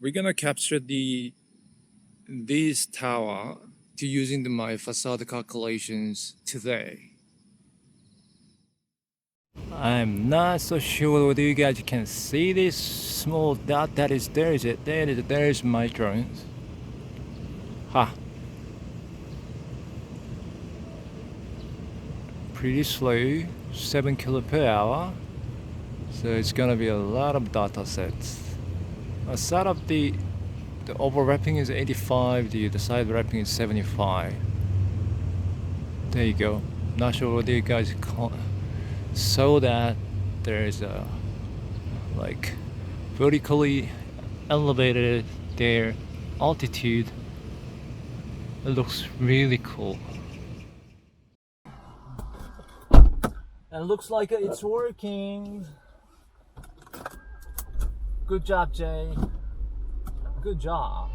we're gonna capture this tower to using my facade calculations today. I'm not so sure whether you guys can see this small dot that is there's my drone. Ha. Pretty slow, 7 kilo per hour. So it's gonna be a lot of data sets. Aside of the overlapping is 85, the side wrapping is 75. There you go. Not sure whether you guys saw that there's a like vertically elevated their altitude. It looks really cool. And looks like it's working. Good job, Jay. Good job.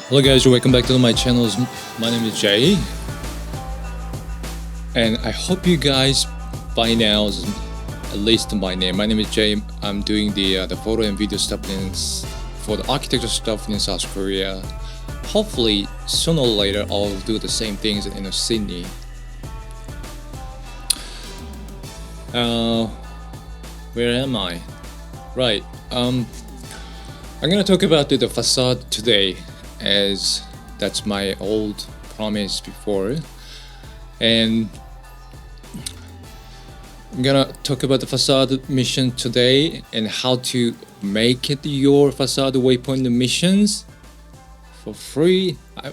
Hello guys, welcome back to my channel. My name is Jay, and I hope you guys by now at least my name. My name is Jay. I'm doing the photo and video stuff for the architecture stuff in South Korea. Hopefully sooner or later I'll do the same things in Sydney. Where am I? Right. I'm gonna talk about the facade today, as that's my old promise before, and I'm gonna talk about the facade mission today and how to make it your facade waypoint missions for free. I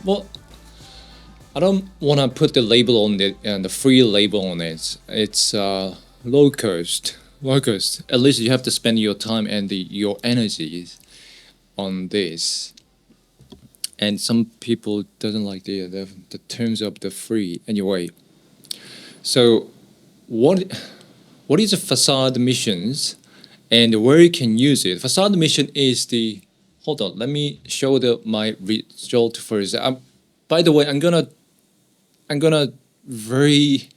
don't want to put the label on it and the free label on it. It's low cost. At least you have to spend your time and your energies on this. And some people doesn't like the terms of the free anyway. So what is a facade missions and where you can use it? Facade mission is hold on, let me show my result first. By the way, I'm gonna very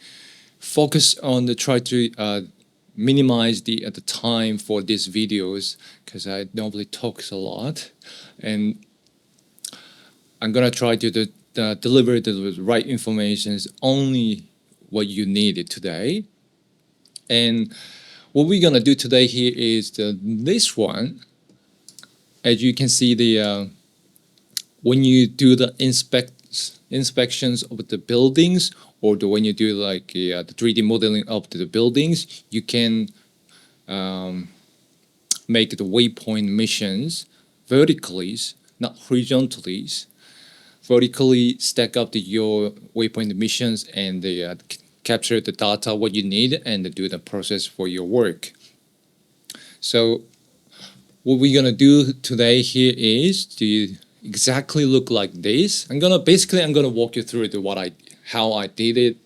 focus on try to minimize the time for these videos, because I normally talk a lot, and I'm gonna try to deliver the right information, only what you needed today. And what we're gonna do today here is this one. As you can see, when you do the inspections of the buildings, or when you do like the 3D modeling of the buildings, you can make the waypoint missions vertically, not horizontally. Vertically stack up your waypoint missions and capture the data what you need and do the process for your work. So what we're gonna do today here is to exactly look like this. I'm gonna walk you through how I did it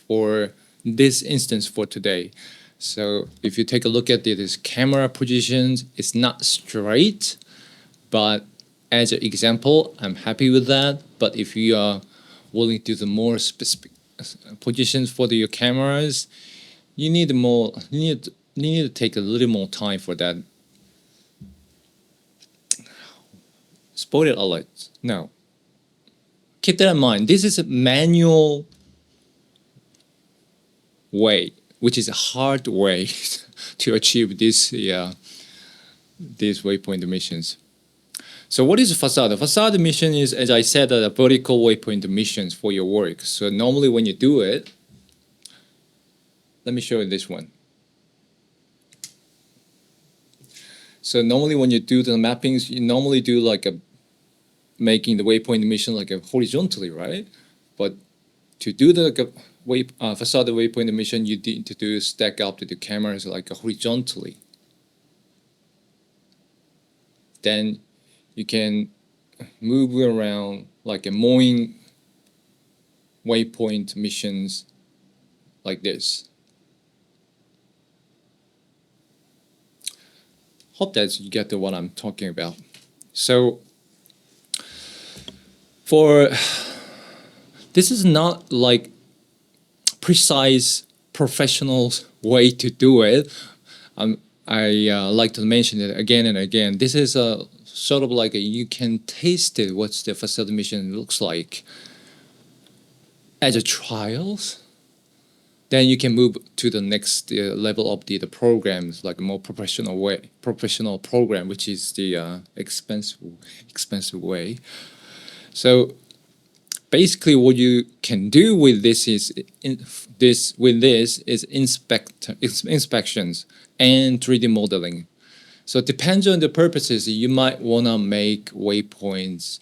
for this instance for today. So if you take a look at this camera positions, it's not straight, but as an example, I'm happy with that. But if you are willing to do the more specific positions for your cameras, you need to take a little more time for that. Spoiler alert. No. Keep that in mind. This is a manual way, which is a hard way to achieve these waypoint missions. So what is a facade? A facade mission is, as I said, a vertical waypoint missions for your work. So normally when you do it, let me show you this one. So normally when you do the mappings, you normally do like making the waypoint mission like horizontally, right? But to do the facade waypoint mission, you need to stack up the cameras like horizontally. Then you can move around like a mowing waypoint missions like this. Hope that you get to what I'm talking about. So for this is not like precise professional way to do it. I like to mention it again and again. This is a sort of like you can taste it. What's the facade mission looks like as a trials. Then you can move to the next level of the programs, like a more professional program, which is the expensive way. So basically, what you can do with this is inspections and 3D modeling. So it depends on the purposes. You might wanna make waypoints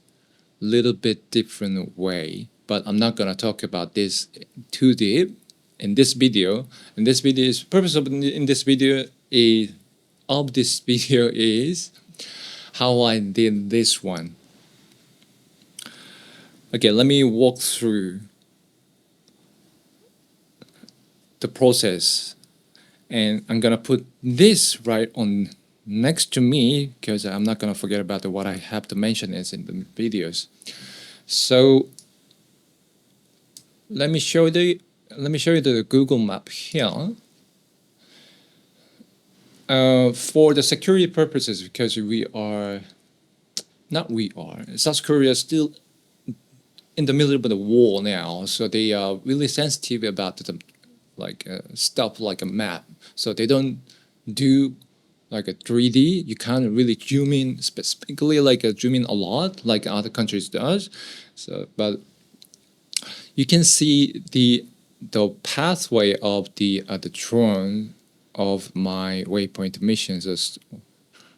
a little bit different way, but I'm not gonna talk about this too deep in this video. And this video is purpose of in this video is how I did this one. Okay, let me walk through the process, and I'm gonna put this right on next to me because I'm not gonna forget about what I have to mention is in the videos. So let me show you the Google map here. For the security purposes, because South Korea is still in the middle of the war now, so they are really sensitive about the stuff like a map. So they don't do like a 3D. You can't really zoom in specifically zoom in a lot like other countries does. So, but you can see the pathway of the drone of my waypoint missions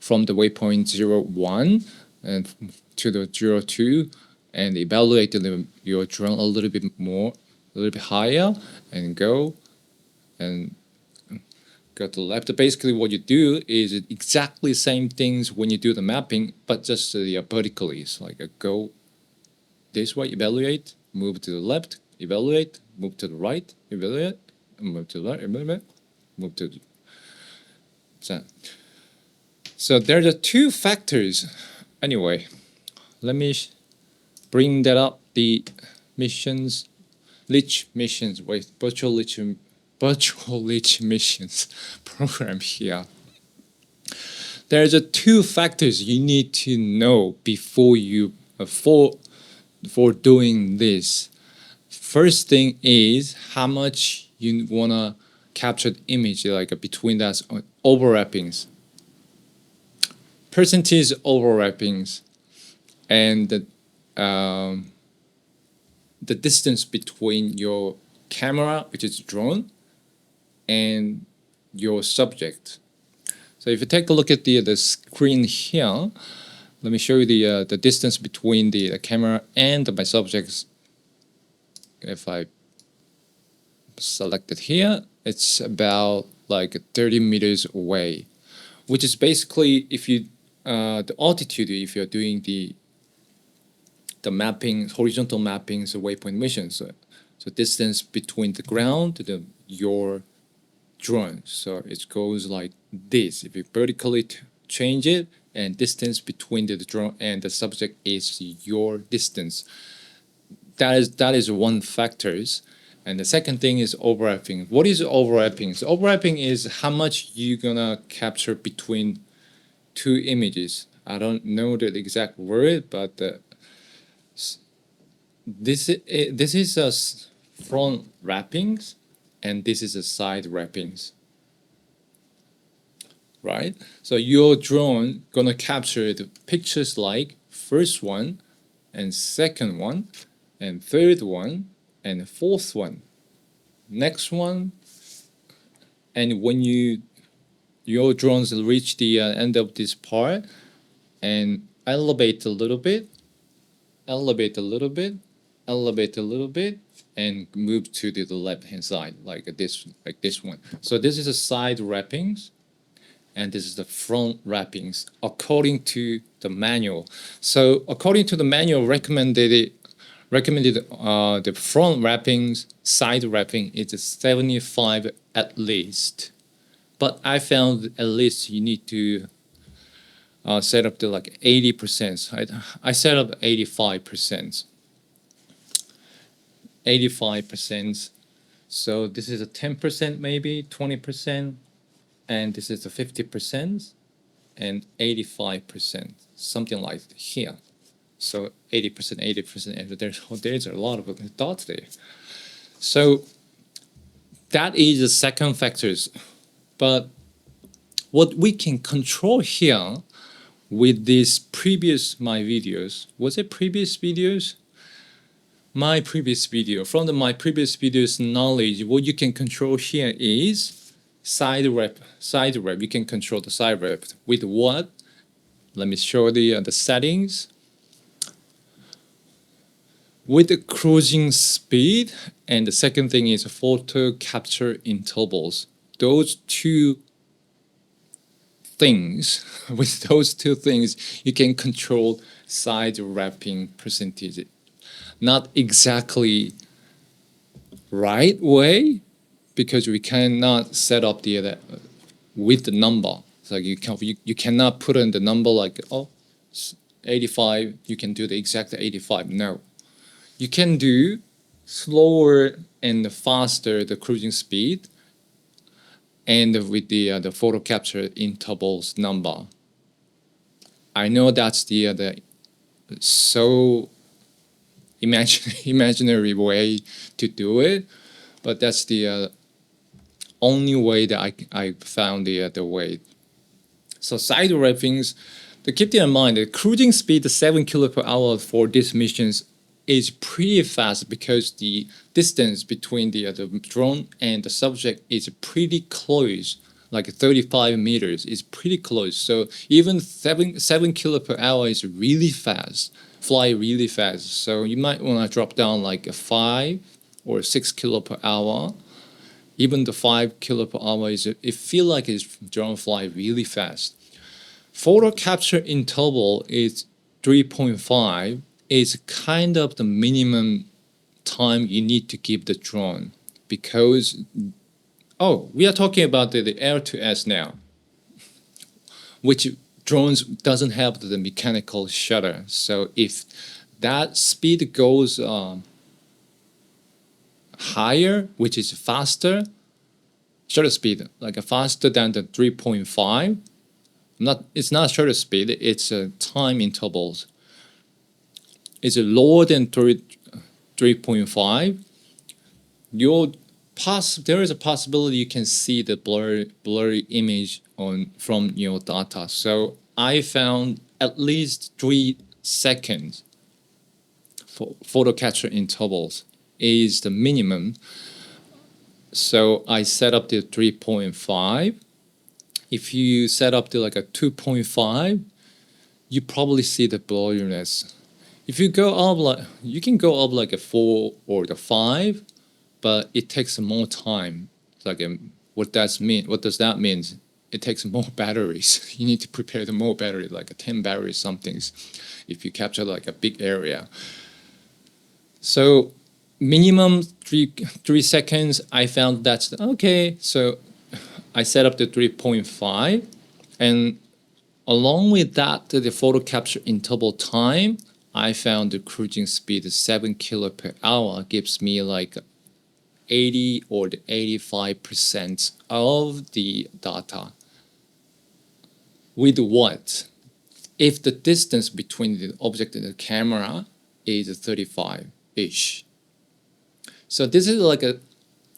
from the waypoint 01 and to the 02, and evaluate your drone a little bit higher, and go to the left. Basically, what you do is exactly the same things when you do the mapping, but just vertically. It's like go this way, evaluate, move to the left, evaluate, move to the right, evaluate, move to the right, evaluate, move to the so there are two factors. Anyway, let me bring that up. The missions, Litchi missions, virtual Litchi missions program here. There's two factors you need to know before you for doing this. First thing is how much you wanna capture the image, like between that overlappings, percentage overlappings, and the distance between your camera, which is drone, and your subject. So if you take a look at the screen here, let me show you the distance between the camera and my subjects. If I select it here, it's about like 30 meters away, which is basically if you the altitude if you're doing the mapping, horizontal mapping, so waypoint missions. So distance between the ground to your drone. So it goes like this. If you vertically change it, and distance between the drone and the subject is your distance. That is one factors. And the second thing is overlapping. What is overlapping? So overlapping is how much you're gonna capture between two images. I don't know the exact word, but this is a front wrappings, and this is a side wrappings. Right? So your drone gonna capture the pictures like first one, and second one, and third one, and fourth one, next one, and when your drones reach the end of this part, and elevate a little bit, elevate a little bit, elevate a little bit, and move to the left hand side like this one. So this is a side wrappings, and this is the front wrappings according to the manual. So according to the manual recommended the front wrappings, side wrapping is 75 at least. But I found at least you need to set up to like 80%. I set up 85%. 85%. So this is a 10% maybe, 20%, and this is a 50% and 85%, something like here. So 80%, 80%, and there's a lot of dots there. So that is the second factors. But what we can control here with these previous my videos, was it previous videos? My previous video, from my previous videos knowledge, what you can control here is side rep. Side rep, you can control the side rep with what? Let me show the settings. With the cruising speed, and the second thing is photo capture intervals. Those two things, with those two things, you can control side wrapping percentage. Not exactly right way, because we cannot set up the with the number. It's like you cannot put in the number like 85. You can do the exact 85. No, you can do slower and faster the cruising speed, and with the photo capture intervals number. I know that's the so imaginary way to do it, but that's the only way that I found the way. So side wrappings, to keep that in mind, the cruising speed 7 km/h for these missions is pretty fast because the distance between the drone and the subject is pretty close, like 35 meters. It's pretty close. So even 7 km/h is really fast. Fly really fast. So you might want to drop down like a 5 or 6 km/h. Even the 5 km/h is it feel like it's drone fly really fast. Photo capture interval is 3.5. Is kind of the minimum time you need to give the drone, because we are talking about the air to S now, which drones doesn't have the mechanical shutter. So if that speed goes higher, which is faster, shutter speed like faster than the 3.5, it's not shutter speed, it's time intervals. Is lower than 3.5, there is a possibility you can see the blurry image from your data. So I found at least 3 seconds for photo capture intervals is the minimum. So I set up the 3.5. If you set up to like a 2.5, you probably see the blurriness. If you go up you can go up like a 4 or the 5, but it takes more time. Like what does that mean? It takes more batteries. You need to prepare the more battery, like a 10 batteries somethings, if you capture like a big area. So minimum 3 seconds. I found that's okay. So I set up the 3.5, and along with that, the photo capture interval time, I found the cruising speed 7 km/h gives me like 80 or 85% of the data. With what? If the distance between the object and the camera is 35-ish. So this is like a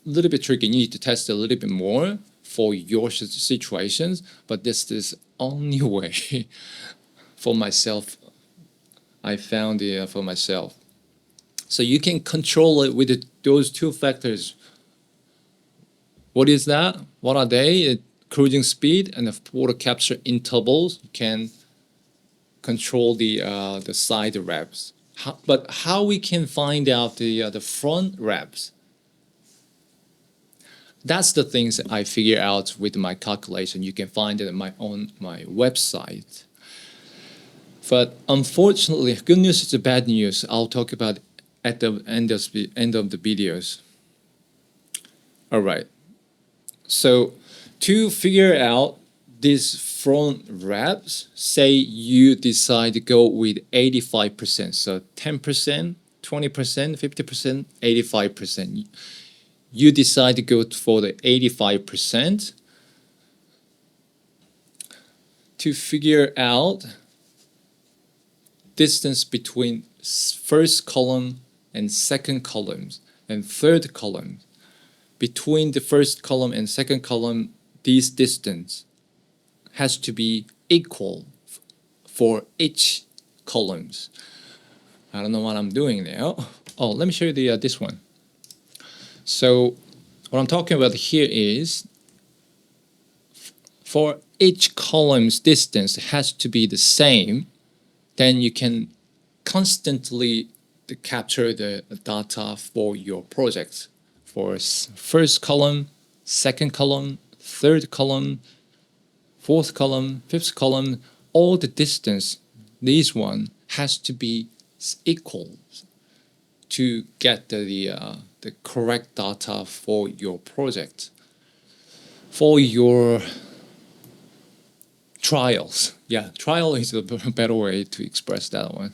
little bit tricky. You need to test a little bit more for your situations, but this is only way for myself. I found it for myself. So you can control it with those two factors. What is that? What are they? Cruising speed and the photo capture intervals. You can control the side wraps. But how we can find out the front wraps? That's the things that I figure out with my calculation. You can find it on my website. But unfortunately, good news is the bad news. I'll talk about at the end of the videos. All right. So to figure out these front wraps, say you decide to go with 85%, so 10%, 20%, 50%, 85%. You decide to go for the 85% to figure out distance between first column and second columns and third column. Between the first column and second column, this distance has to be equal for each columns. I don't know what I'm doing now. Oh, let me show you this one. So what I'm talking about here is for each column's distance has to be the same. Then you can constantly capture the data for your projects. For first column, second column, third column, fourth column, fifth column, all the distance, this one has to be equal to get the correct data for your project. For your trials. Yeah, trial is a better way to express that one.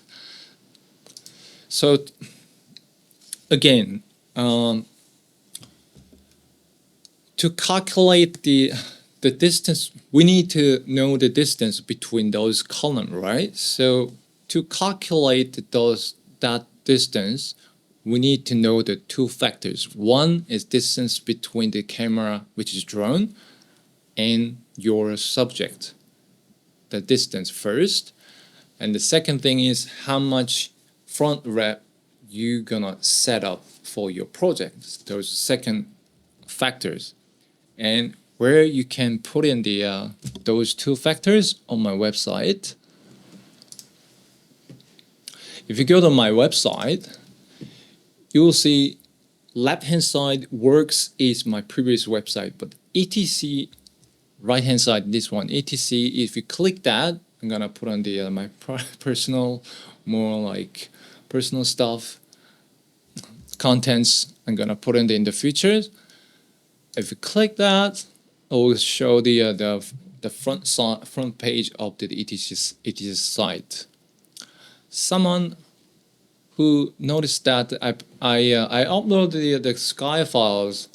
So again, to calculate the distance, we need to know the distance between those columns, right? So to calculate that distance, we need to know the two factors. One is distance between the camera, which is drone, and your subject. The distance first, and the second thing is how much front wrap you gonna set up for your project. Those second factors, and where you can put in the those two factors on my website. If you go to my website, you will see left hand side works is my previous website, but etc right hand side, this one, etc, if you click that, I'm gonna put on the my personal, more like personal stuff, contents, I'm gonna put in the features. If you click that, it will show the front page of the etc site. Someone who noticed that I uploaded the sky files.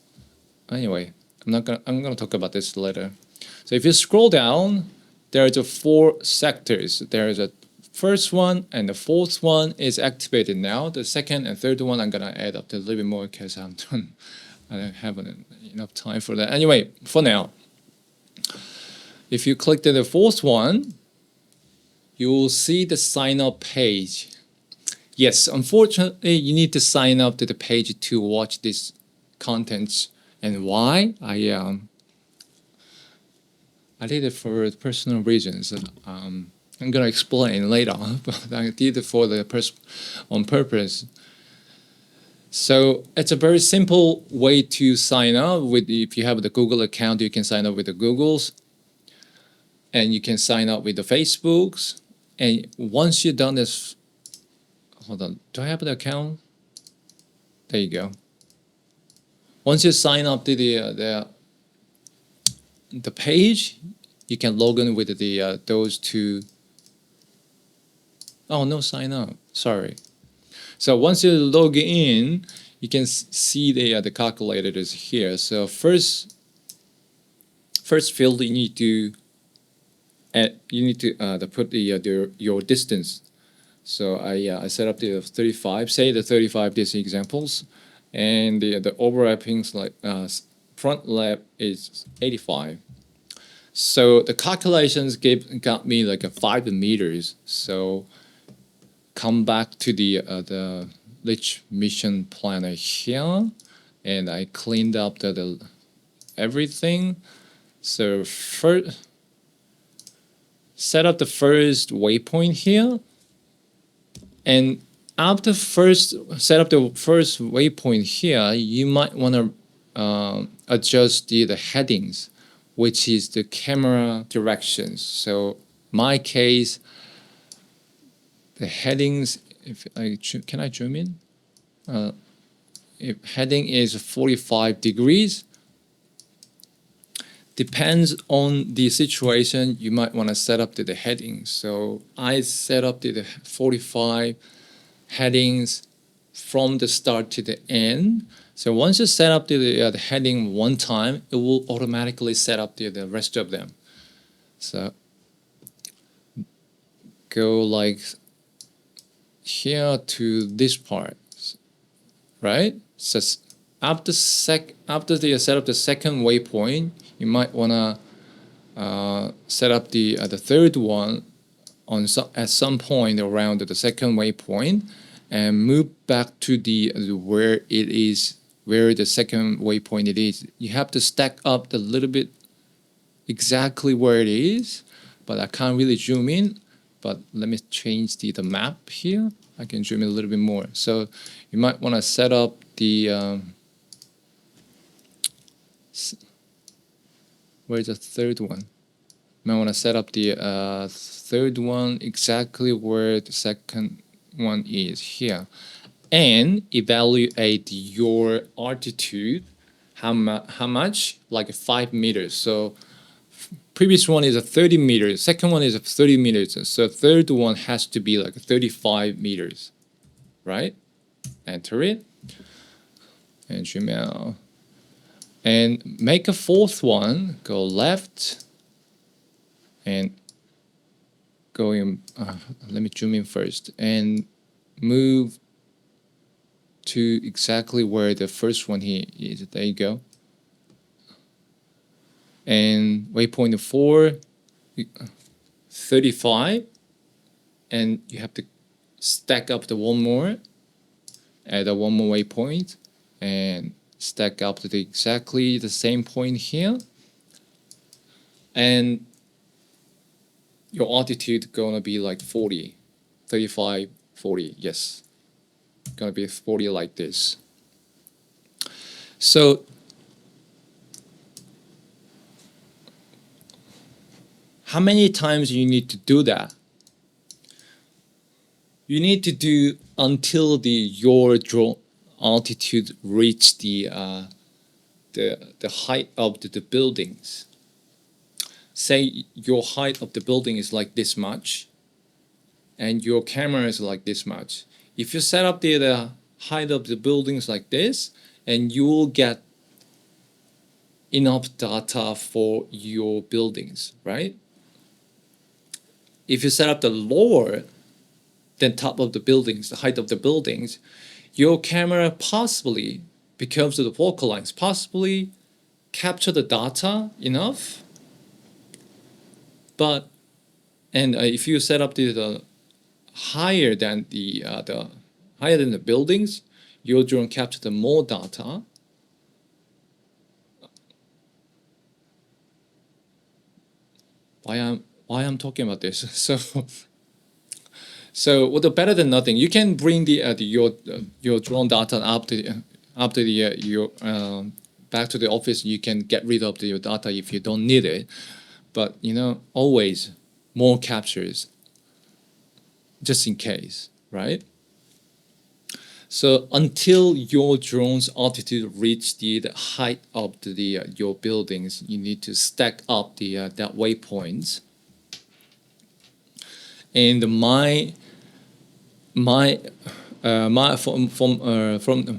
Anyway, I'm gonna talk about this later. So if you scroll down, there's a 4 sectors. There's a first one and the fourth one is activated now. The second and third one I'm gonna add up to a little bit more because I don't have enough time for that. Anyway, for now, if you click the fourth one, you will see the sign up page. Yes, unfortunately, you need to sign up to the page to watch this contents. And why? I did it for personal reasons. I'm gonna explain later on, but I did it for on purpose. So it's a very simple way to sign up with. If you have the Google account, you can sign up with the Googles, and you can sign up with the Facebooks. And once you're done this, hold on, do I have the account? There you go. Once you sign up to the page, you can log in with the those two. Oh, no sign up. Sorry. So once you log in, you can see the calculators here. So first field you need to put your distance. So I set up the 35. Say the 35 these examples, and the overlappings like front lap is 85. So the calculations got me like a 5 meters. So come back to the Litchi mission planner here, and I cleaned up the everything. So first, set up the first waypoint here, and after set up the first waypoint here, you might want to adjust the headings, which is the camera directions. So my case, the headings, can I zoom in? If heading is 45 degrees, depends on the situation. You might want to set up the headings. So I set up the 45 headings from the start to the end. So once you set up the heading one time, it will automatically set up the rest of them. So go like here to this part, right? So after the set up the second waypoint, you might wanna set up the third one at some point around the second waypoint, and move back to the where the second waypoint it is. You have to stack up a little bit exactly where it is, but I can't really zoom in. But let me change the map here. I can zoom in a little bit more. So you might want to set up the where's the third one? You might want to set up the third one exactly where the second one is here, and evaluate your altitude. How much? Like 5 meters. So previous one is a 30 meters, second one is a 30 meters, so third one has to be like 35 meters, right? Enter it and zoom out, and make a fourth one. Go left and go in. Let me zoom in first and move to exactly where the first one here is. There you go. And waypoint 4, 35, and you have to stack up the one more, add a one more waypoint, and stack up to exactly the same point here, and your altitude gonna be like 40, 35, 40, yes, gonna be 40 like this. So how many times you need to do that? You need to do until your drone altitude reach the height of the buildings. Say your height of the building is like this much, and your camera is like this much. If you set up the height of the buildings like this, and you will get enough data for your buildings, right? If you set up the lower than top of the buildings, the height of the buildings, your camera possibly, because of the focal length, possibly capture the data enough. But if you set up the higher than the buildings, your drone capture the more data. Why I'm talking about this? So what the better than nothing. You can bring your drone data after your back to the office. You can get rid of your data if you don't need it. But always more captures, just in case, right? So until your drone's altitude reach the height of your buildings, you need to stack up that waypoints. And from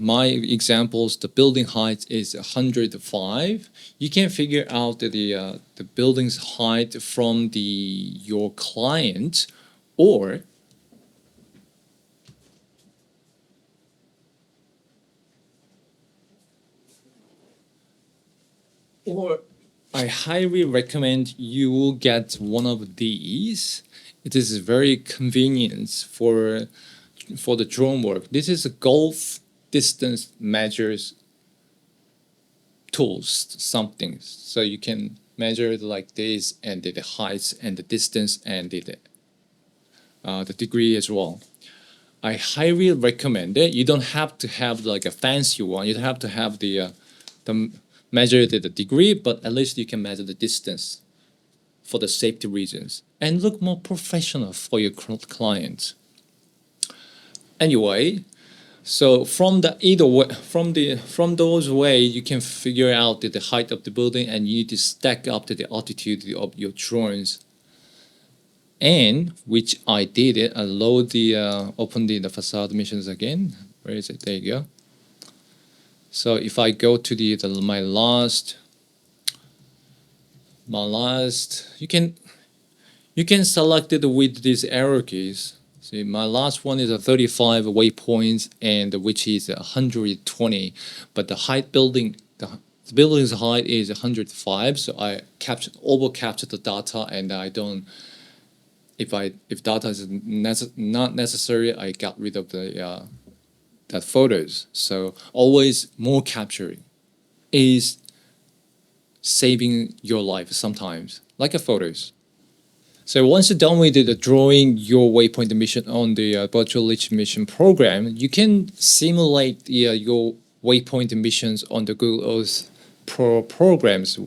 my examples, the building height is 105. You can figure out the building's height from your client, or I highly recommend you will get one of these. It is very convenient for the drone work. This is a golf distance measures tools, something. So you can measure it like this, and the heights and the distance and the degree as well. I highly recommend it. You don't have to have like a fancy one. You don't have to have the measure the degree, but at least you can measure the distance for the safety reasons and look more professional for your client. Anyway, So from the either way, from those way, you can figure out the height of the building, and you need to stack up to the altitude of your drones. And which I did it. I load the open the facade missions again. Where is it? There you go. So if I go to my last, you can select it with these arrow keys. See, my last one is a 35 waypoints, and which is 120, but the building's height is 105. So I over capture the data, and I don't. If data is not necessary, I got rid of the that photos. So always more capturing is saving your life sometimes, like a photos. So once you're done with the drawing your waypoint mission on the virtual Litchi mission program, you can simulate your waypoint missions on the Google Earth Pro programs.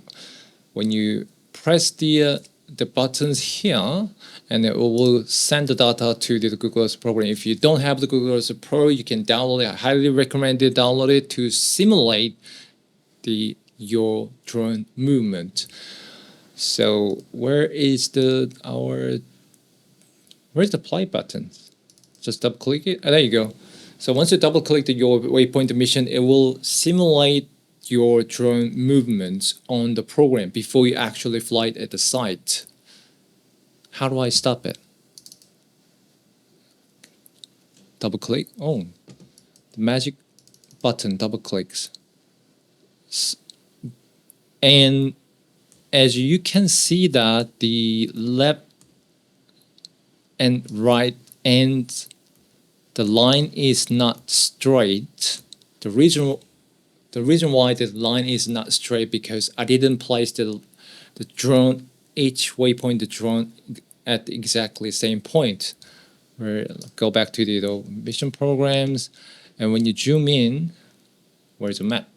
When you press the buttons here, and it will send the data to the Google Earth program. If you don't have the Google Earth Pro, you can download it. I highly recommend you download it to simulate your drone movement. So where's the play button? Just double click it. There you go. So once you double click your waypoint mission, it will simulate your drone movements on the program before you actually fly it at the site. How do I stop it? Double click. Oh, the magic button double clicks. And as you can see that the left and right end, the line is not straight. The reason why the line is not straight because I didn't place the drone, each waypoint the drone at exactly the same point. Where go back to the mission programs, and when you zoom in, where's the map?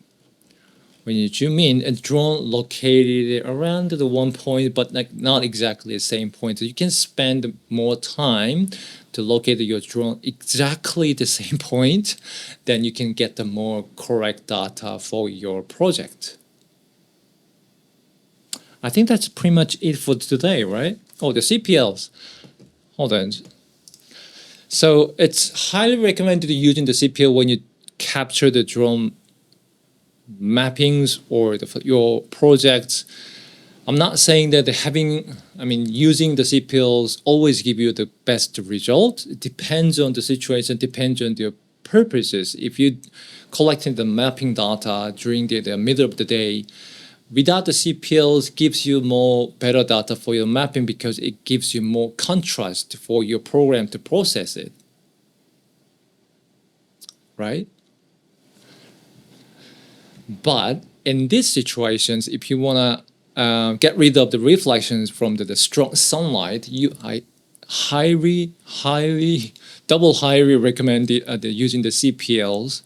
When you zoom in, a drone located around the one point, but not exactly the same point. So you can spend more time to locate your drone exactly the same point, then you can get the more correct data for your project. I think that's pretty much it for today, right? Oh, the CPLs. Hold on. So it's highly recommended using the CPL when you capture the drone mappings or your projects. I'm not saying that using the CPLs always give you the best result. It depends on the situation, depends on your purposes. If you collecting the mapping data during the middle of the day, without the CPLs gives you more better data for your mapping because it gives you more contrast for your program to process it. Right? But in these situations, if you want to get rid of the reflections from the strong sunlight, I highly recommend using the CPLs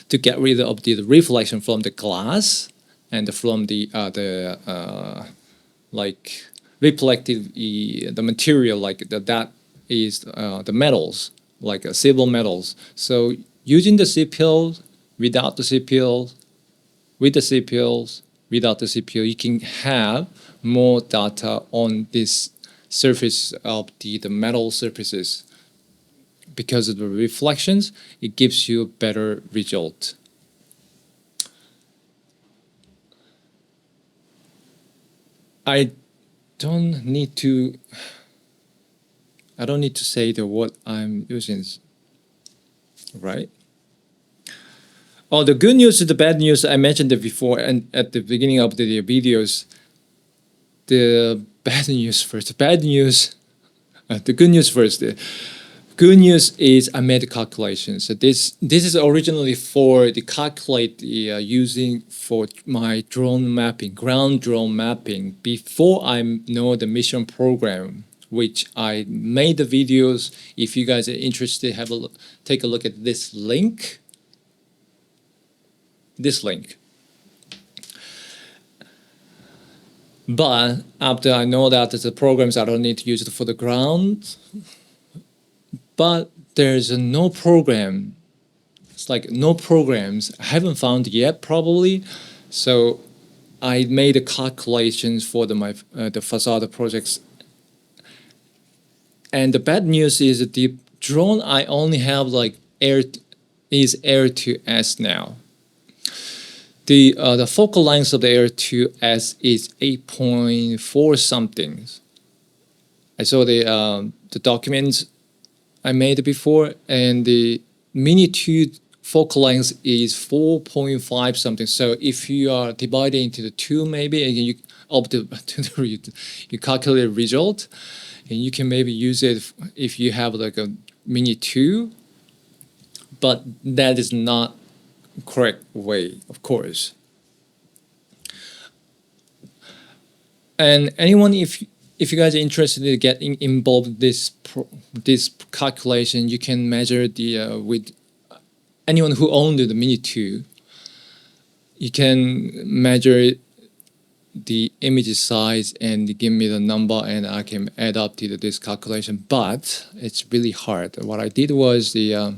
to get rid of the reflection from the glass and from the reflective the material that is the metals like silver metals. So using the CPL, without the CPL, with the CPLs, without the CPL, you can have more data on this surface of the metal surfaces. Because of the reflections, it gives you a better result. I don't need to say what I'm using, right? Oh, the good news is the bad news. I mentioned it before and at the beginning of the videos. The bad news first. The bad news. The good news first. The good news is I made a calculation. So this is originally for the calculate using for my drone mapping, ground drone mapping before I know the mission program, which I made the videos. If you guys are interested, take a look at this link. But after I know that the programs, I don't need to use it for the ground. But there's no program It's like no programs. I haven't found yet probably. So I made the calculations for the facade projects. And the bad news is that the drone I only have like Air to S now. The focal length of the Air to S is 8.4 something. I saw the documents I made before, and the Mini 2 focal length is 4.5 something. So if you are dividing into the two, maybe and you you calculate the result, and you can maybe use it if you have like a Mini 2, but that is not correct way, of course. And anyone, if you guys are interested in getting involved in this calculation, you can measure the with anyone who owned the Mini 2. You can measure the image size and give me the number, and I can add up to this calculation. But it's really hard. What I did was the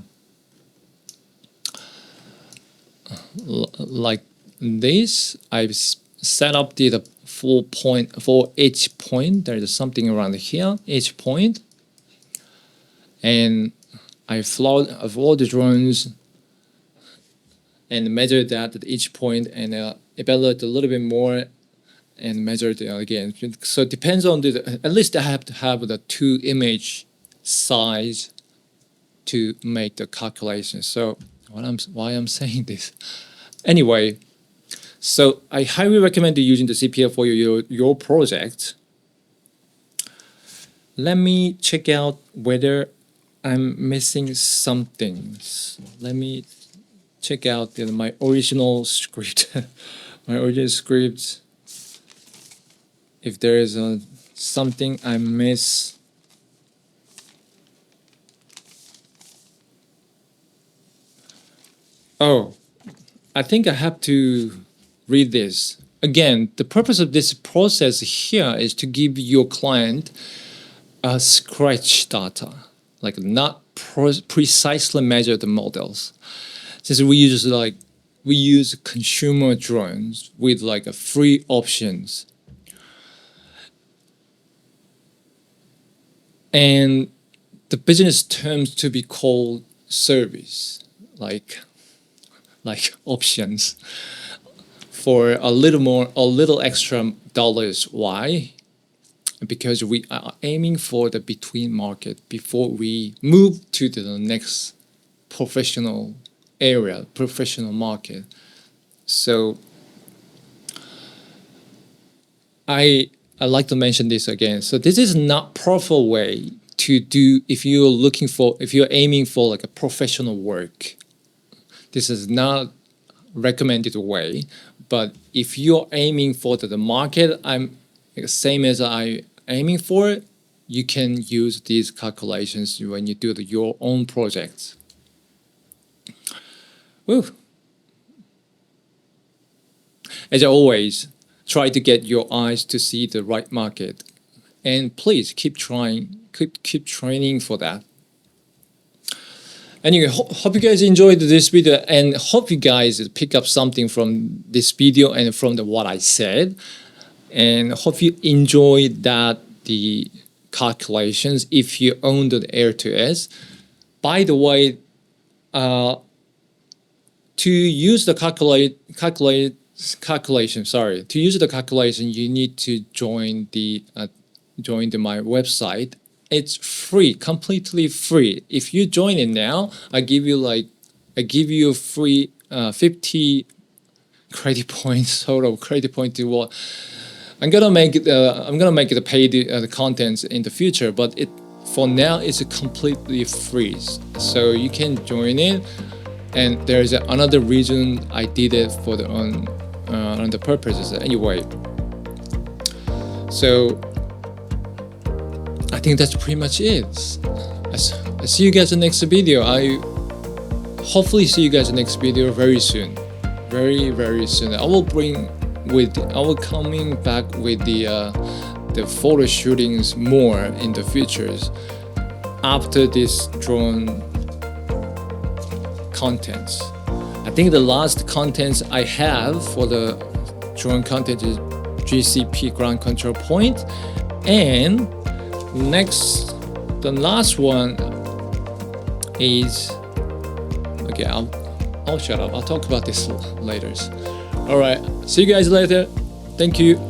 like this. I've set up the 4 point for each point. There is something around here, each point, and I flowed of all the drones and measured that at each point, and evaluate a little bit more and measure it again. So it depends on at least I have to have the 2 image size to make the calculation. So why I'm saying this anyway. So I highly recommend using the CPL for your project. Let me check out whether I'm missing something. Let me check out my original script. My original script. If there is something I miss. Oh, I think I have to read this. Again, the purpose of this process here is to give your client a scratch data, like not precisely measure the models. Since we use consumer drones with like a free options. And the business terms to be called service, like options, for a little extra dollars. Why? Because we are aiming for the between market before we move to the next professional area, professional market. So I like to mention this again. So this is not proper way to do if you're aiming for like a professional work. This is not recommended way. But if you're aiming for the market, same as I aiming for, you can use these calculations when you do your own projects. Woo. As always, try to get your eyes to see the right market, and please keep trying, keep training for that. Anyway, hope you guys enjoyed this video, and hope you guys pick up something from this video and from what I said, and hope you enjoyed the calculations if you own the Air to S. By the way, to use the calculation, you need to join my website. It's free, completely free. If you join it now, I give you free 50 credit points, total credit point to what I'm gonna make it pay the contents in the future, but for now it's completely free. So you can join it, and there's another reason I did it for on the purposes anyway. So I think that's pretty much it. I see you guys in the next video. I hopefully see you guys in the next video very soon, very soon. I will coming back with the photo shootings more in the futures after this drone contents. I think the last contents I have for the drawing content is GCP ground control point, and the last one is, okay, I'll shut up. I'll talk about this later. All right, see you guys later. Thank you.